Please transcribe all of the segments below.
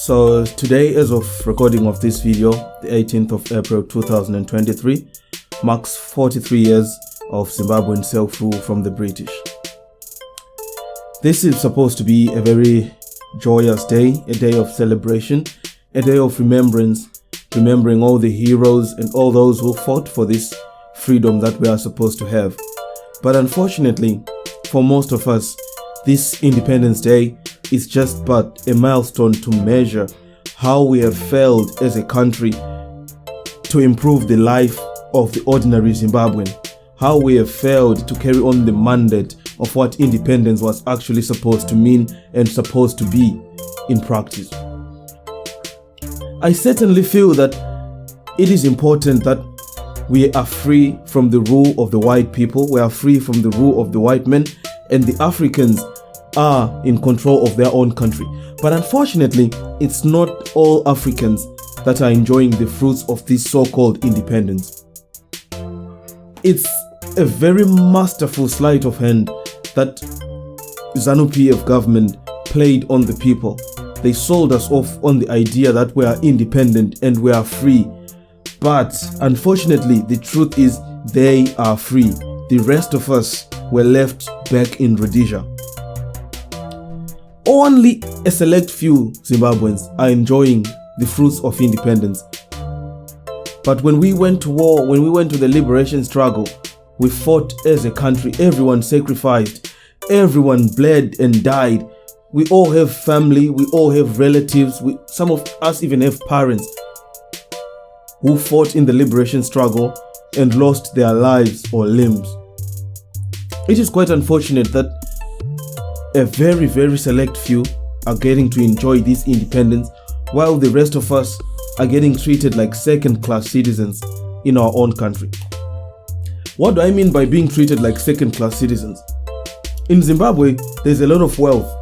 So today, as of recording of this video, the 18th of April 2023, marks 43 years of Zimbabwean self-rule from the British. This is supposed to be a very joyous day, a day of celebration, a day of remembrance, remembering all the heroes and all those who fought for this freedom that we are supposed to have. But unfortunately, for most of us, this Independence Day is just but a milestone to measure how we have failed as a country to improve the life of the ordinary Zimbabwean, how we have failed to carry on the mandate of what independence was actually supposed to mean and supposed to be in practice. I certainly feel that it is important that we are free from the rule of the white people, we are free from the rule of the white men, and the Africans are in control of their own country. But unfortunately, it's not all Africans that are enjoying the fruits of this so-called independence. It's a very masterful sleight of hand that Zanu PF government played on the people. They sold us off on the idea that we are independent and we are free. But unfortunately, the truth is they are free. The rest of us were left back in Rhodesia. Only a select few Zimbabweans are enjoying the fruits of independence. But when we went to war, when we went to the liberation struggle, we fought as a country. Everyone sacrificed, everyone bled and died. We all have family, we all have relatives, some of us even have parents who fought in the liberation struggle and lost their lives or limbs. It is quite unfortunate that a very, very select few are getting to enjoy this independence while the rest of us are getting treated like second-class citizens in our own country. What do I mean by being treated like second-class citizens? In Zimbabwe, there's a lot of wealth,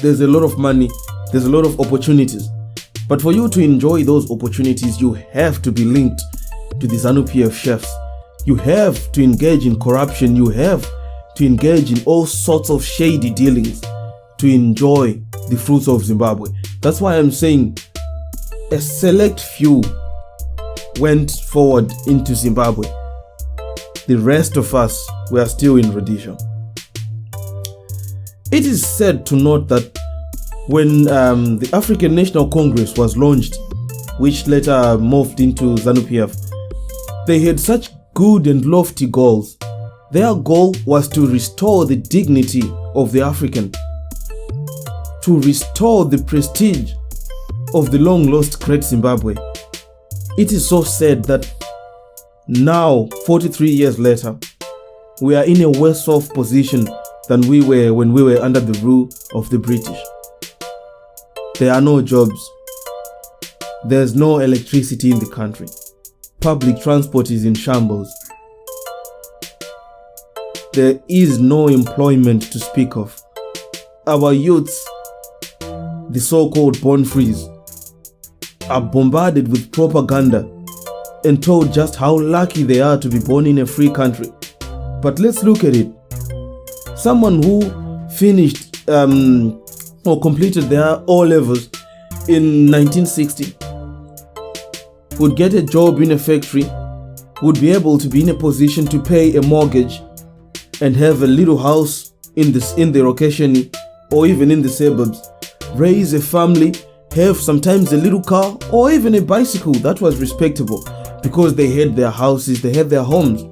there's a lot of money, there's a lot of opportunities. But for you to enjoy those opportunities, you have to be linked to the Zanu PF chefs. You have to engage in corruption, you have to engage in all sorts of shady dealings to enjoy the fruits of Zimbabwe. That's why I'm saying a select few went forward into Zimbabwe. The rest of us were still in Rhodesia. It is sad to note that when the African National Congress was launched, which later morphed into Zanu PF, they had such good and lofty goals. Their goal was to restore the dignity of the African, to restore the prestige of the long-lost great Zimbabwe. It is so sad that now, 43 years later, we are in a worse off position than we were when we were under the rule of the British. There are no jobs. There's no electricity in the country. Public transport is in shambles. There is no employment to speak of. Our youths, the so-called born frees, are bombarded with propaganda and told just how lucky they are to be born in a free country. But let's look at it. Someone who finished or completed their O-levels in 1960 would get a job in a factory, would be able to be in a position to pay a mortgage and have a little house in the location or even in the suburbs, raise a family, have sometimes a little car or even a bicycle. That was respectable because they had their houses, they had their homes.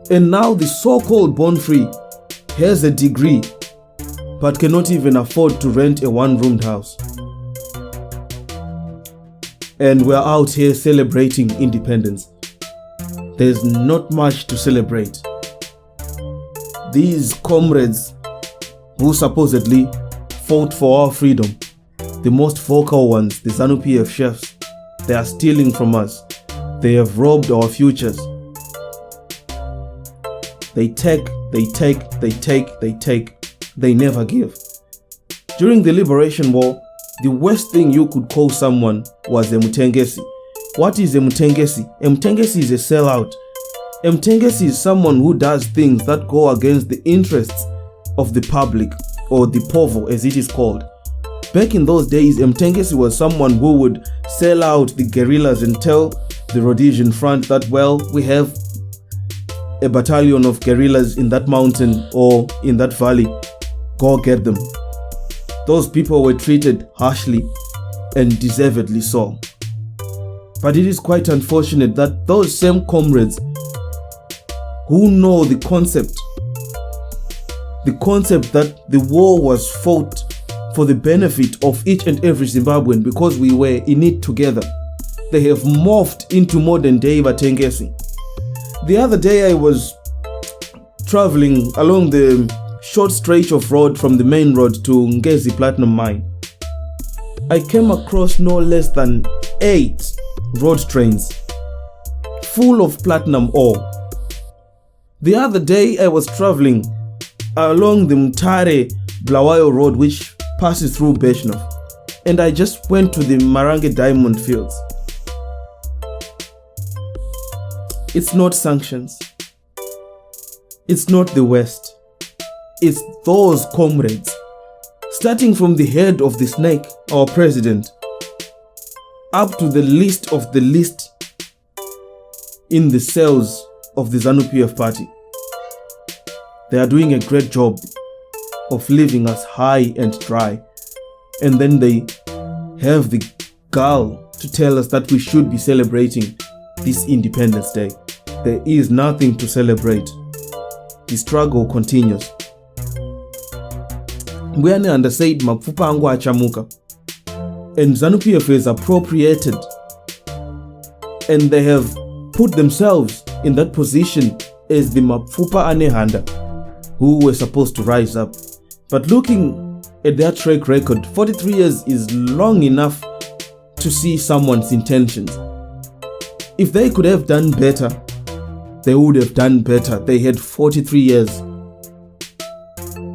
And now the so-called born free has a degree but cannot even afford to rent a one-roomed house. And we're out here celebrating independence. There's not much to celebrate. These comrades who supposedly fought for our freedom, the most vocal ones, the Zanu PF chefs, they are stealing from us. They have robbed our futures. They take, they never give. During the Liberation War, the worst thing you could call someone was a Mutengesi. What is a Mutengesi? A Mutengesi is a sellout. A Mutengesi is someone who does things that go against the interests of the public, or the povo as it is called. Back in those days, Mtengesi was someone who would sell out the guerrillas and tell the Rhodesian front that, well, we have a battalion of guerrillas in that mountain or in that valley. Go get them. Those people were treated harshly and deservedly so. But it is quite unfortunate that those same comrades who know the concept that the war was fought for the benefit of each and every Zimbabwean because we were in it together, they have morphed into modern day Batengesi. The other day I was traveling along the short stretch of road from the main road to Ngezi Platinum Mine. I came across no less than 8 road trains full of platinum ore. The other day I was traveling along the Mtare Blawayo road, which passes through Beshnov, and I just went to the Marange diamond fields. It's not sanctions. It's not the West. It's those comrades, starting from the head of the snake, our president, up to the least of the least in the cells of the Zanu PF party. They are doing a great job of leaving us high and dry, and then they have the gall to tell us that we should be celebrating this Independence Day. There is nothing to celebrate. The struggle continues. Mbuyane undersaid mapfupa angu achamuka, and Zanu PF is appropriated, and they have put themselves in that position as the mapfupa anehanda who were supposed to rise up. But looking at their track record, 43 years is long enough to see someone's intentions. If they could have done better, they would have done better. They had 43 years.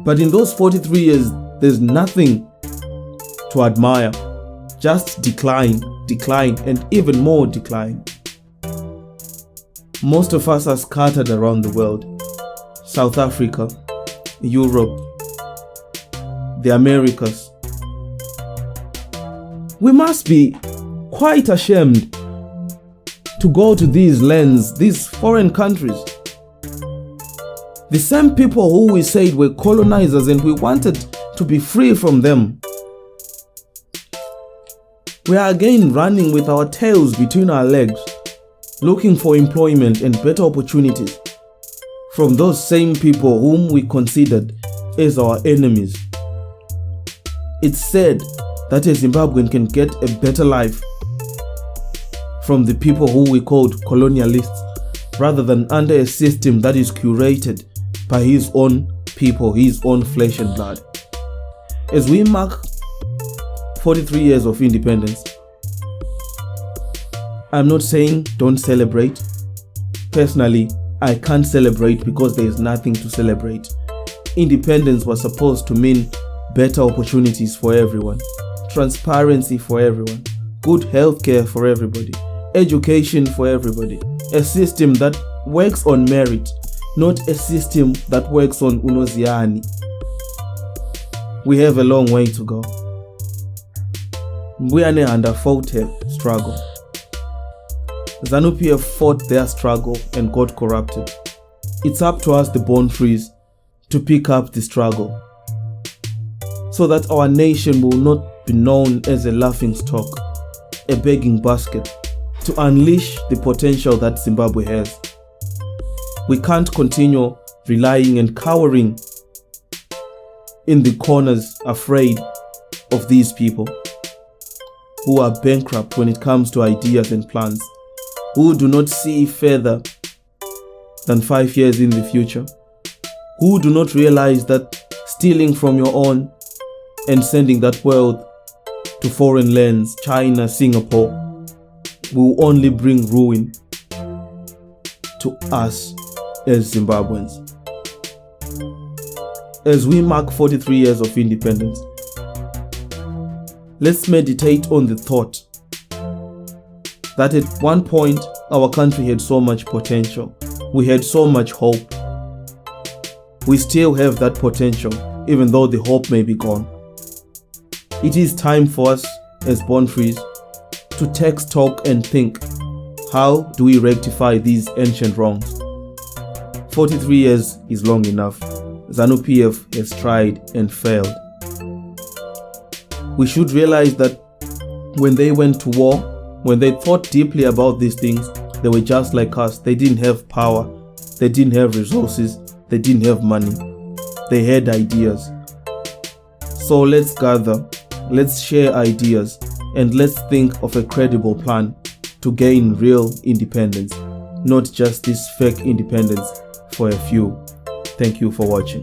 But in those 43 years, there's nothing to admire. Just decline, and even more decline. Most of us are scattered around the world. South Africa, Europe, the Americas. We must be quite ashamed to go to these lands, these foreign countries. The same people who we said were colonizers and we wanted to be free from them. We are again running with our tails between our legs, looking for employment and better opportunities from those same people whom we considered as our enemies. It's said that a Zimbabwean can get a better life from the people who we called colonialists, rather than under a system that is curated by his own people, his own flesh and blood. As we mark 43 years of independence, I'm not saying don't celebrate. Personally, I can't celebrate because there is nothing to celebrate. Independence was supposed to mean better opportunities for everyone, transparency for everyone, good healthcare for everybody, education for everybody, a system that works on merit, not a system that works on unoziani. We have a long way to go. Mbuyane under fought a struggle. Zanu PF fought their struggle and got corrupted. It's up to us, the Born Frees, to pick up the struggle so that our nation will not be known as a laughing stock, a begging basket, to unleash the potential that Zimbabwe has. We can't continue relying and cowering in the corners, afraid of these people who are bankrupt when it comes to ideas and plans, who do not see further than 5 years in the future, who do not realize that stealing from your own and sending that wealth to foreign lands, China, Singapore, will only bring ruin to us as Zimbabweans. As we mark 43 years of independence, let's meditate on the thought that at one point our country had so much potential. We had so much hope. We still have that potential, even though the hope may be gone. It is time for us as born frees to take stock and think, how do we rectify these ancient wrongs? 43 years is long enough. Zanu PF has tried and failed. We should realize that when they went to war, when they thought deeply about these things, they were just like us. They didn't have power, they didn't have resources, they didn't have money. They had ideas. So let's gather, let's share ideas, and let's think of a credible plan to gain real independence, not just this fake independence for a few. Thank you for watching.